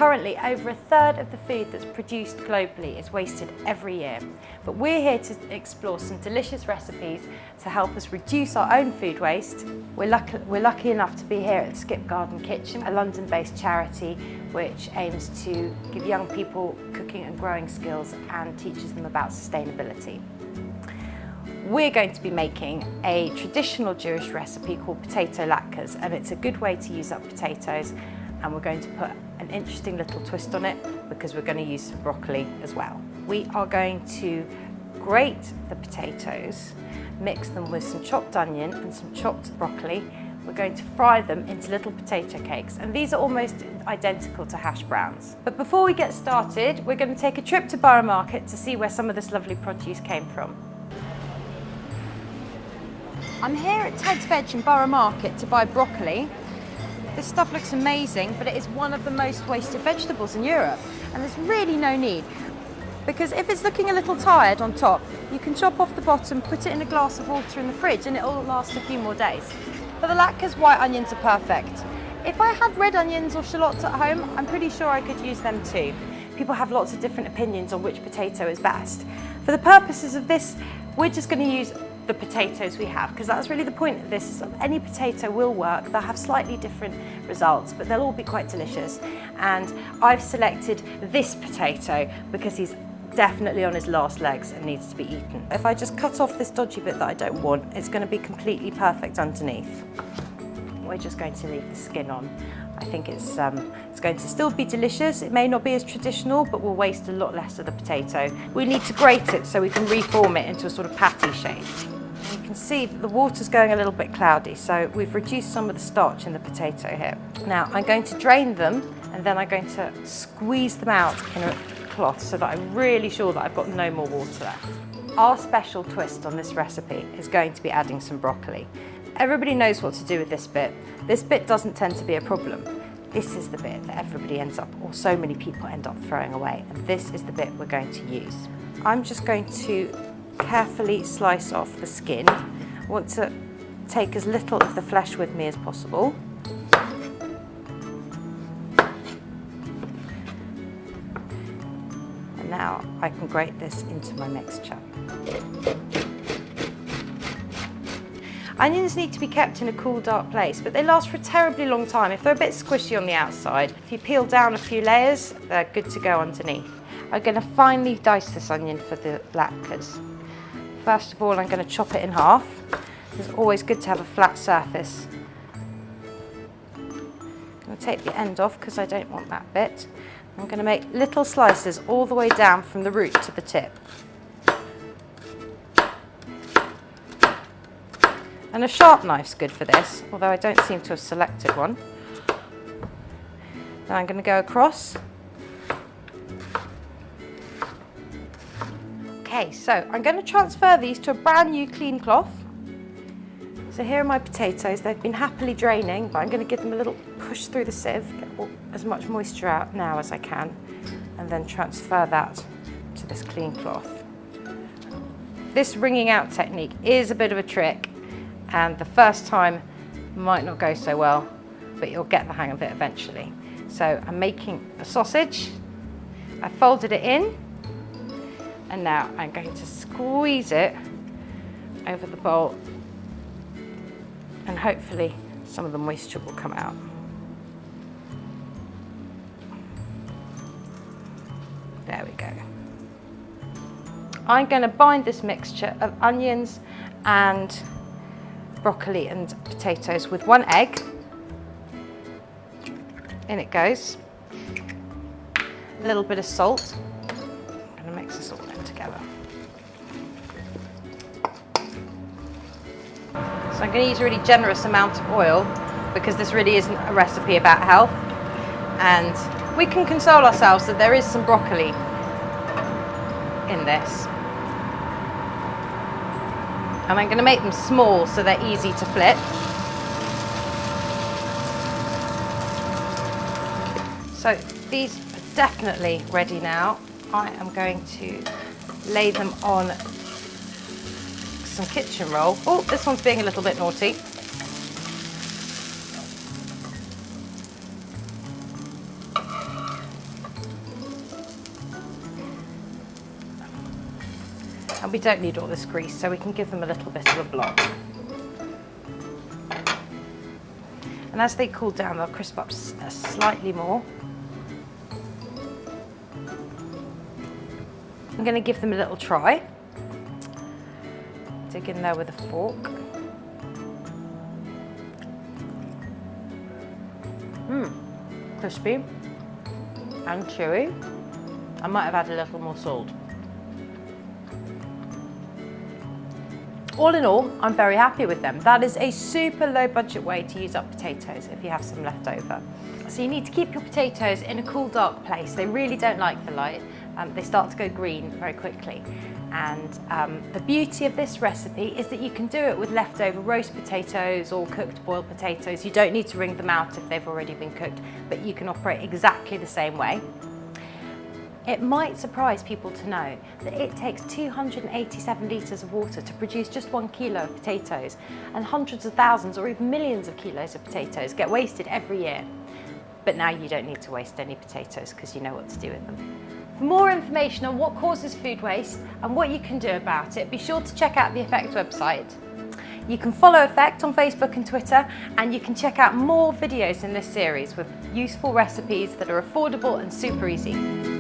Currently, over a third of the food that's produced globally is wasted every year. But we're here to explore some delicious recipes to help us reduce our own food waste. We're lucky enough to be here at the Skip Garden Kitchen, a London-based charity which aims to give young people cooking and growing skills and teaches them about sustainability. We're going to be making a traditional Jewish recipe called potato latkes, and it's a good way to use up potatoes, and we're going to put an interesting little twist on it because we're going to use some broccoli as well. We are going to grate the potatoes, mix them with some chopped onion and some chopped broccoli. We're going to fry them into little potato cakes, and these are almost identical to hash browns. But before we get started, we're going to take a trip to Borough Market to see where some of this lovely produce came from. I'm here at Ted's Veg in Borough Market to buy broccoli. This stuff looks amazing, but it is one of the most wasted vegetables in Europe, and there's really no need, because if it's looking a little tired on top, you can chop off the bottom, put it in a glass of water in the fridge, and it'll last a few more days. For the latkes, white onions are perfect. If I had red onions or shallots at home, I'm pretty sure I could use them too. People have lots of different opinions on which potato is best. For the purposes of this, we're just going to use the potatoes we have, because that's really the point of this. Any potato will work. They'll have slightly different results, but they'll all be quite delicious. And I've selected this potato because he's definitely on his last legs and needs to be eaten. If I just cut off this dodgy bit that I don't want, it's going to be completely perfect underneath. We're just going to leave the skin on. I think it's going to still be delicious. It may not be as traditional, but we'll waste a lot less of the potato. We need to grate it so we can reform it into a sort of patty shape. You can see that the water's going a little bit cloudy, so we've reduced some of the starch in the potato here. Now I'm going to drain them, and then I'm going to squeeze them out in a cloth so that I'm really sure that I've got no more water left. Our special twist on this recipe is going to be adding some broccoli. Everybody knows what to do with this bit. This bit doesn't tend to be a problem. This is the bit that everybody ends up, or so many people end up throwing away, and this is the bit we're going to use. I'm just going to carefully slice off the skin. I want to take as little of the flesh with me as possible. And now I can grate this into my mixture. Onions need to be kept in a cool, dark place, but they last for a terribly long time if they're a bit squishy on the outside. If you peel down a few layers, they're good to go underneath. I'm going to finely dice this onion for the latkes. First of all, I'm going to chop it in half. It's always good to have a flat surface. I'm going to take the end off because I don't want that bit. I'm going to make little slices all the way down from the root to the tip. And a sharp knife's good for this, although I don't seem to have selected one. Now I'm going to go across. Okay, so I'm going to transfer these to a brand new clean cloth. So here are my potatoes. They've been happily draining, but I'm going to give them a little push through the sieve, get as much moisture out now as I can, and then transfer that to this clean cloth. This wringing out technique is a bit of a trick, and the first time might not go so well, but you'll get the hang of it eventually. So I'm making a sausage. I folded it in, and now I'm going to squeeze it over the bowl, and hopefully some of the moisture will come out. There we go. I'm going to bind this mixture of onions and broccoli and potatoes with one egg. In it goes. A little bit of salt. I'm going to mix this all in together. So I'm going to use a really generous amount of oil because this really isn't a recipe about health, and we can console ourselves that there is some broccoli in this. And I'm going to make them small so they're easy to flip. So these are definitely ready now. I am going to lay them on some kitchen roll. Oh, this one's being a little bit naughty. we don't need all this grease, so we can give them a little bit of a block. And as they cool down, they'll crisp up slightly more. I'm going to give them a little try. Dig in there with a fork. Crispy and chewy. I might have had a little more salt. All in all, I'm very happy with them. That is a super low budget way to use up potatoes if you have some left over. So you need to keep your potatoes in a cool, dark place. They really don't like the light. They start to go green very quickly. And the beauty of this recipe is that you can do it with leftover roast potatoes or cooked boiled potatoes. You don't need to wring them out if they've already been cooked, but you can operate exactly the same way. It might surprise people to know that it takes 287 litres of water to produce just 1 kilo of potatoes, and hundreds of thousands or even millions of kilos of potatoes get wasted every year. But now you don't need to waste any potatoes because you know what to do with them. For more information on what causes food waste and what you can do about it, be sure to check out the EFFECTeu website. You can follow EFFECTeu on Facebook and Twitter, and you can check out more videos in this series with useful recipes that are affordable and super easy.